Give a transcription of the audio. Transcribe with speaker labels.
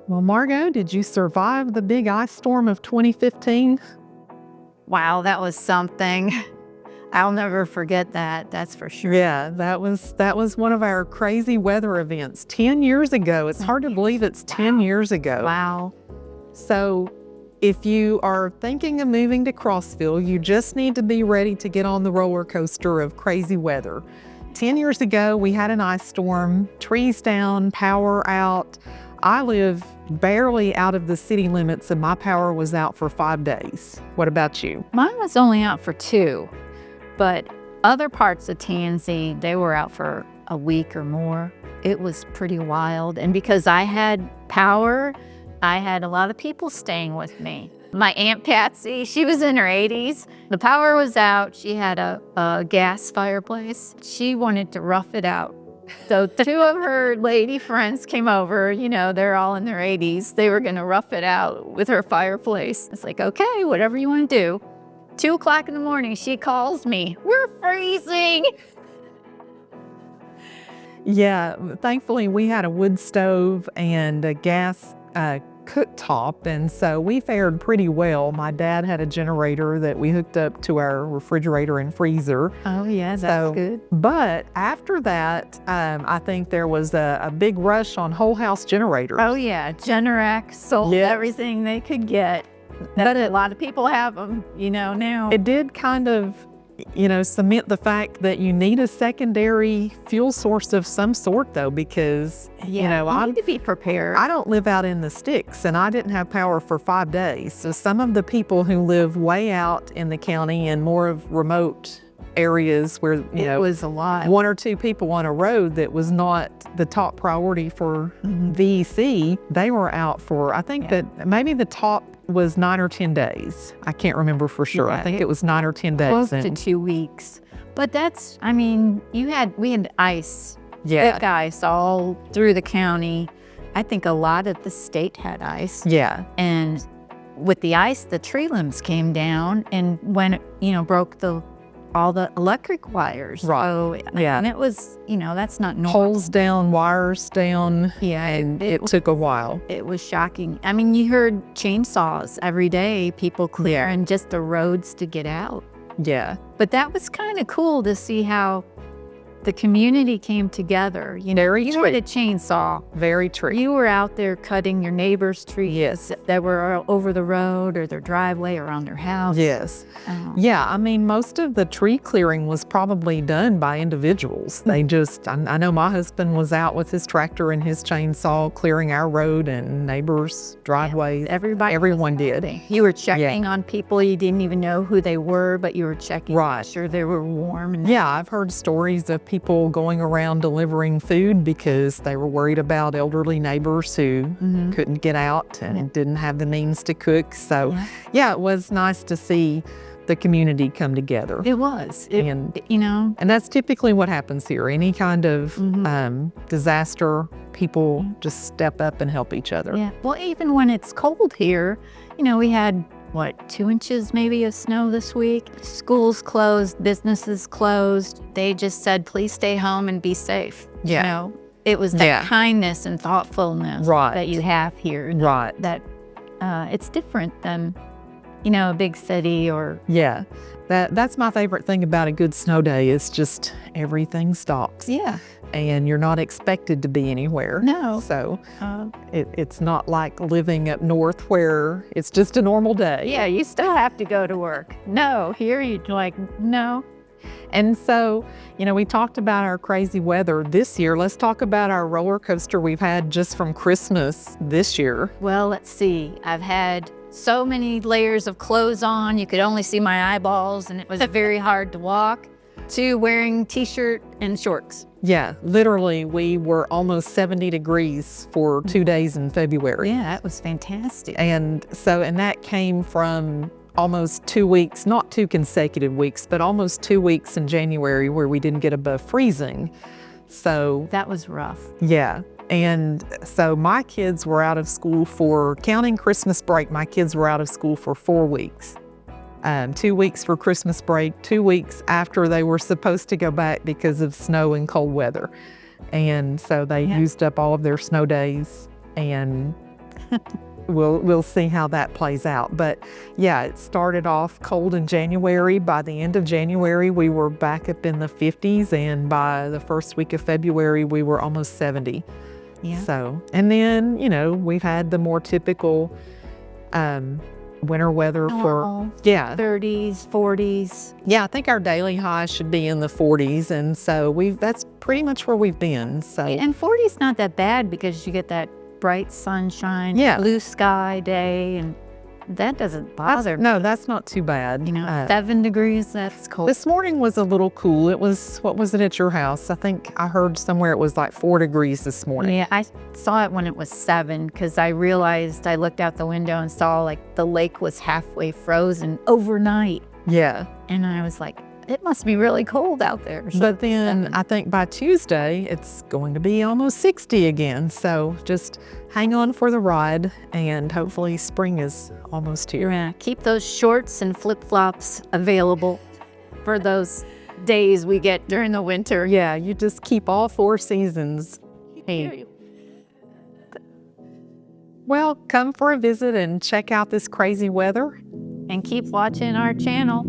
Speaker 1: Well, Margot, did you survive the big ice storm of 2015?
Speaker 2: Wow, that was something. I'll never forget that. That's for sure.
Speaker 1: Yeah, that was one of our crazy weather events 10 years ago. It's hard to believe it's 10 years ago.
Speaker 2: Wow.
Speaker 1: So if you are thinking of moving to Crossville, you just need to be ready to get on the roller coaster of crazy weather. 10 years ago, we had an ice storm, trees down, power out. I live barely out of the city limits and my power was out for 5 days. What about you?
Speaker 2: Mine was only out for 2, but other parts of TNZ, they were out for a week or more. It was pretty wild. And because I had power, I had a lot of people staying with me. My Aunt Patsy, she was in her 80s. The power was out. She had a gas fireplace. She wanted to rough it out. So 2 of her lady friends came over, they're all in their 80s. They were gonna rough it out with her fireplace. It's like, okay, whatever you wanna do. 2 o'clock in the morning, she calls me, we're freezing.
Speaker 1: Yeah, thankfully we had a wood stove and a gas cooktop, and so we fared pretty well. My dad had a generator that we hooked up to our refrigerator and freezer.
Speaker 2: Oh yeah, that's good.
Speaker 1: But after that, I think there was a big rush on whole house generators.
Speaker 2: Oh yeah, Generac sold everything they could get. But a lot of people have them, now.
Speaker 1: It did kind of, cement the fact that you need a secondary fuel source of some sort, though, because,
Speaker 2: you need to be prepared.
Speaker 1: I don't live out in the sticks, and I didn't have power for 5 days. So some of the people who live way out in the county and more of remote areas where,
Speaker 2: it was a lot.
Speaker 1: 1 or 2 people on a road that was not the top priority for VEC, they were out for, I think that maybe the top was 9 or 10 days. I can't remember for sure. I think it was 9 or 10 days.
Speaker 2: Close to 2 weeks. But that's, we had ice.
Speaker 1: Yeah.
Speaker 2: Thick ice all through the county. I think a lot of the state had ice.
Speaker 1: Yeah.
Speaker 2: And with the ice, the tree limbs came down and when it, broke all the electric wires.
Speaker 1: Right.
Speaker 2: So,
Speaker 1: yeah.
Speaker 2: And it was, that's not normal.
Speaker 1: Poles down, wires down.
Speaker 2: Yeah.
Speaker 1: And it took a while.
Speaker 2: It was shocking. You heard chainsaws every day, people clearing just the roads to get out.
Speaker 1: Yeah.
Speaker 2: But that was kind of cool to see how the community came together. You had a chainsaw.
Speaker 1: Very true.
Speaker 2: You were out there cutting your neighbor's trees that were over the road or their driveway or on their house.
Speaker 1: Yes. Yeah, most of the tree clearing was probably done by individuals. They just, I know my husband was out with his tractor and his chainsaw clearing our road and neighbors' driveways. Everyone did.
Speaker 2: You were checking on people. You didn't even know who they were, but you were checking.
Speaker 1: Right.
Speaker 2: To make sure they were warm.
Speaker 1: Yeah, I've heard stories of people going around delivering food because they were worried about elderly neighbors who couldn't get out and didn't have the means to cook. So, it was nice to see the community come together.
Speaker 2: It was.
Speaker 1: And that's typically what happens here. Any kind of disaster, people just step up and help each other.
Speaker 2: Yeah. Well, even when it's cold here, we had 2 inches maybe of snow this week. Schools closed, businesses closed. They just said, please stay home and be safe.
Speaker 1: Yeah.
Speaker 2: It was that kindness and thoughtfulness that you have here.
Speaker 1: Right.
Speaker 2: That it's different than, a big city or.
Speaker 1: Yeah. That's my favorite thing about a good snow day is just everything stops.
Speaker 2: Yeah.
Speaker 1: And you're not expected to be anywhere.
Speaker 2: No.
Speaker 1: So it's not like living up north where it's just a normal day.
Speaker 2: Yeah, you still have to go to work. No, here you're like, no.
Speaker 1: And so, we talked about our crazy weather this year. Let's talk about our roller coaster we've had just from Christmas this year.
Speaker 2: Well, let's see. I've had so many layers of clothes on. You could only see my eyeballs and it was very hard to walk. To wearing t-shirt and shorts.
Speaker 1: Yeah, literally we were almost 70 degrees for 2 days in February.
Speaker 2: Yeah, that was fantastic.
Speaker 1: And that came from almost 2 weeks, not 2 consecutive weeks, but almost 2 weeks in January where we didn't get above freezing. So
Speaker 2: that was rough.
Speaker 1: Yeah. And so my kids were out of school for, counting Christmas break, my kids were out of school for 4 weeks. 2 weeks for Christmas break, 2 weeks after they were supposed to go back because of snow and cold weather. And so they used up all of their snow days. And We'll see how that plays out. But yeah, it started off cold in January. By the end of January, we were back up in the 50s, and by the first week of February, we were almost 70.
Speaker 2: Yeah.
Speaker 1: So, and then, we've had the more typical winter weather for,
Speaker 2: 30s, 40s.
Speaker 1: Yeah, I think our daily high should be in the 40s. And so that's pretty much where we've been. So,
Speaker 2: And 40's not that bad because you get that bright sunshine,
Speaker 1: Yeah.
Speaker 2: blue sky day, and that doesn't bother me.
Speaker 1: no, that's not too bad.
Speaker 2: 7 degrees, that's cold.
Speaker 1: This morning was a little cool. It was, what was it at your house? I think I heard somewhere it was like 4 degrees this morning.
Speaker 2: Yeah, I saw it when it was 7 because I realized I looked out the window and saw like the lake was halfway frozen overnight.
Speaker 1: Yeah.
Speaker 2: And I was like, it must be really cold out there. So
Speaker 1: But then
Speaker 2: 7.
Speaker 1: I think by Tuesday, it's going to be almost 60 again. So just hang on for the ride, and hopefully spring is almost here.
Speaker 2: Yeah, keep those shorts and flip-flops available for those days we get during the winter.
Speaker 1: Yeah, you just keep all 4 seasons.
Speaker 2: Hey,
Speaker 1: Well, come for a visit and check out this crazy weather.
Speaker 2: and keep watching our channel.